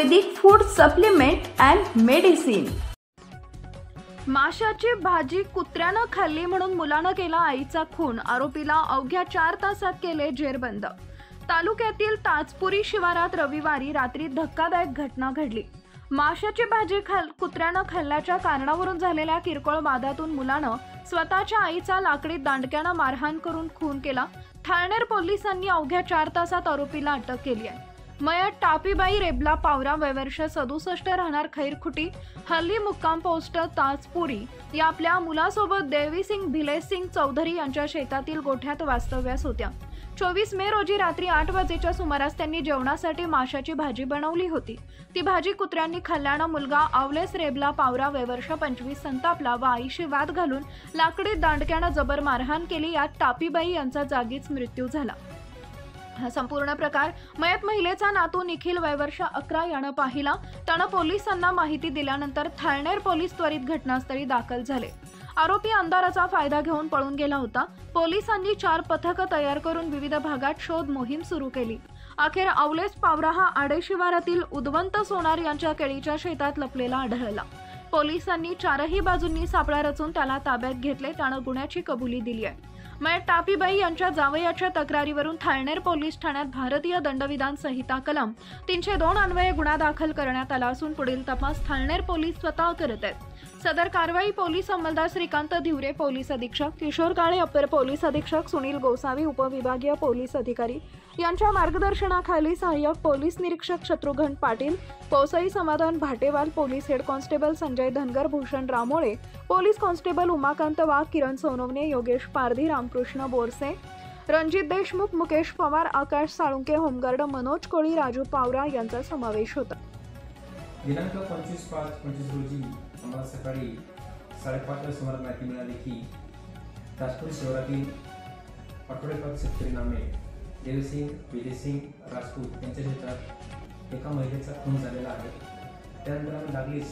Ayurvedic food supplement and medicine. माशाची भाजी कुत्र्यानं खाल्ली म्हणून मुलानं केला आईचा खून। आरोपीला अवघ्या 4 तासात केले जेरबंद। तालुक्यातील ताजपुरी शिवारात रविवारी रात्री धक्कादायक घटना घडली। माशाची भाजी कुत्र्यानं खाल्ल्याच्या कारणावरून झालेल्या किरकोळ वादातून मुलानं स्वतःच्या आईचा लाकडी दांडक्यानं मारहाण करून खून केला। ठाणेर पोलिसांनी अवघ्या 4 तासात आरोपीला अटक केली आहे। मयत टापीबाई रेबला पावरा वर्ष 67 राहणार खैरखुटी हल्ली मुक्काम पोस्ट ताजपुरी या आपल्या मुलासोबत देवीसिंग भिलेसिंग चौधरी यांच्या शेतातील गोठ्यात वास्तव्यास होत्या। 24 मे रोजी रात्री 8 वाजेच्या सुमारास त्यांनी जेवणासाठी माशाची भाजी बनवली होती। ती भाजी कुत्र्यांनी खाल्ल्यानं मुलगा अवलेस रेबला पावरा वर्ष 25 संतापला व आईशी वाद घालून लाकडी दांडक्यानं जबर मारहाण केली। यात टापीबाई यांचा जागीच मृत्यू झाला। हा संपूर्ण प्रकार मयत महिलेचा नातू निखिल वर्ष 11 यानं पाहिला। त्यानं पोलिसांना माहिती दिल्यानंतर ठाणेर पोलीस त्वरित घटनास्थळी दाखल झाले। आरोपी अंधाराचा फायदा घेऊन पळून गेला होता। पोलिसांनी 4 पथकं तयार करून विविध भागात शोध मोहीम सुरू केली। अखेर अवलेस पावरा हा आडे शिवारातील उदवंत सोनार यांच्या केळीच्या शेतात लपलेला आढळला। पोलिसांनी 4ही बाजूंनी सापळा रचून त्याला ताब्यात घेतले। त्यानं गुन्ह्याची कबुली दिली आहे। मयत टापीबाई यांच्या जावयाच्या तक्रारीवरून ठाणेर पोलीस ठाण्यात भारतीय दंडविधान संहिता कलम 302 अन्वये गुन्हा दाखल करण्यात आला असून पुढील तपास ठाणेर पोलीस स्वतः करत आहेत। सदर कारवाई पोलीस अंमलदार श्रीकांत धिवरे, पोलीस अधीक्षक किशोर काळे, अपर पोलीस अधीक्षक सुनील गोसावी, उपविभागीय पोलीस अधिकारी यांच्या मार्गदर्शनाखाली सहाय्यक पोलीस निरीक्षक शत्रुघ्न पाटील, पोसई Samadhan Bhatewal, police head constable Sanjay Dhangar, Bhushan Ramole, police constable Umakant Wagh, Kiran Sonawane, Yogesh Pardhi, Ramkrishna Borse, Ranjit Deshmukh, Mukesh Pawar, Akash Salunke, home guard Manoj Koli, Raju Pawara यांचा समावेश होता। दिनांक 25/5/25 रोजी आम्हाला सकाळी 5:30 सुमारास माहिती मिळाली की ताजपुरी शहरातील आठवडेपार शेतकरी नामे देवसिंग भिलेसिंग राजपूत यांच्या शेतात एका महिलेचा खून झालेला आहे। त्यानंतर आम्ही लागलीच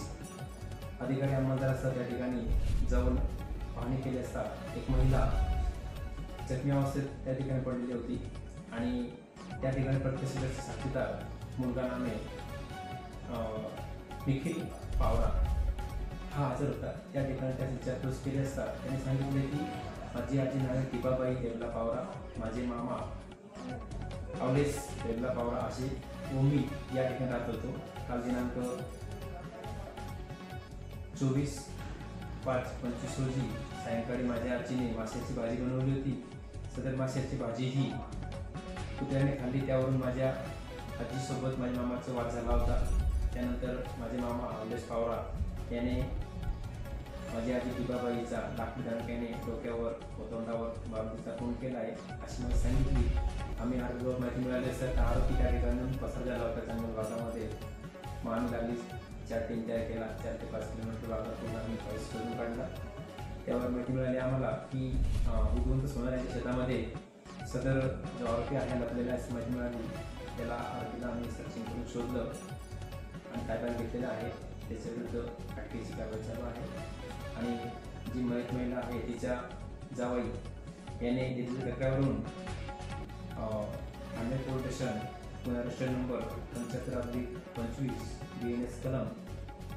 अधिकारी अंमलदारासह त्या ठिकाणी जाऊन पाहणी केली असता एक महिला जखमी अवस्थेत त्या ठिकाणी पडलेली होती आणि त्या ठिकाणी प्रत्यक्षदर्शी साक्षीदार मुलगा नामे निखिल पावरा हा हजर होता। त्या ठिकाणी त्याची विचारपूस केली असता त्यांनी सांगितले की माझी आजी नावे टिपाबाई रेबला पावरा, माझे मामा अवलेस रेबला पावरा असे व मी या ठिकाणी राहत होतो। काल दिनांक 24/5/25 रोजी सायंकाळी माझ्या आजीने माशाची भाजी बनवली होती। सदर माशाची भाजी ही कुत्र्याने खाल्ली। त्यावरून माझ्या आजीसोबत माझ्या मामाचा वाद झाला होता। त्यानंतर माझे मामा अवलेस पावरा याने माझी आजी टिपाबाईचा लाकडी दांडक्याने डोक्यावर व तोंडावर मारून तिचा खून केला आहे अशी मला सांगितली। आम्ही आरोपीवर माहिती मिळाली असता तर आरोपी त्या ठिकाणी पसार झाला होता जंगल भागामध्ये। मग आम्ही लागलीच 4 टीम तयार केला। 4 ते 5 किलोमीटर भागात पूर्ण आम्ही पाऊस शोधून काढला। त्यावर माहिती मिळाली आम्हाला की उदवंत सोनार यांच्या शेतामध्ये सदर जो आरोपी आहे लपलेला आहे माहिती मिळाली। त्याला आरोपीला आम्ही सर्चिंग करून शोधलं आणि ताब्यात घेतलेलं आहे। त्याच्या विरुद्ध अटकेची कारवाई चालू आहे आणि जी मयत महिला आहे तिच्या जावई याने दिलेल्या तक्रारीवरून ठाणे पोलीस स्टेशन गुन्हा रजिस्टर नंबर 75/25 BNS कलम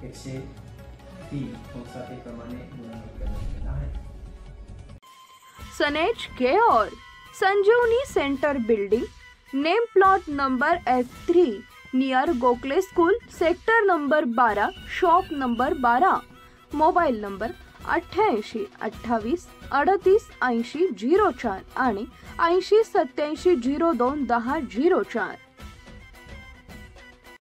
103 प्रमाणे गुन्हा नोंद करण्यात आला आहे। सनेज केअर संजीवनी सेंटर बिल्डिंग, नेम plot number F3 near Gokhale school, sector number 12, shop number 12, mobile number 88 28 38 80 04 आणि 80 87 02 10 04।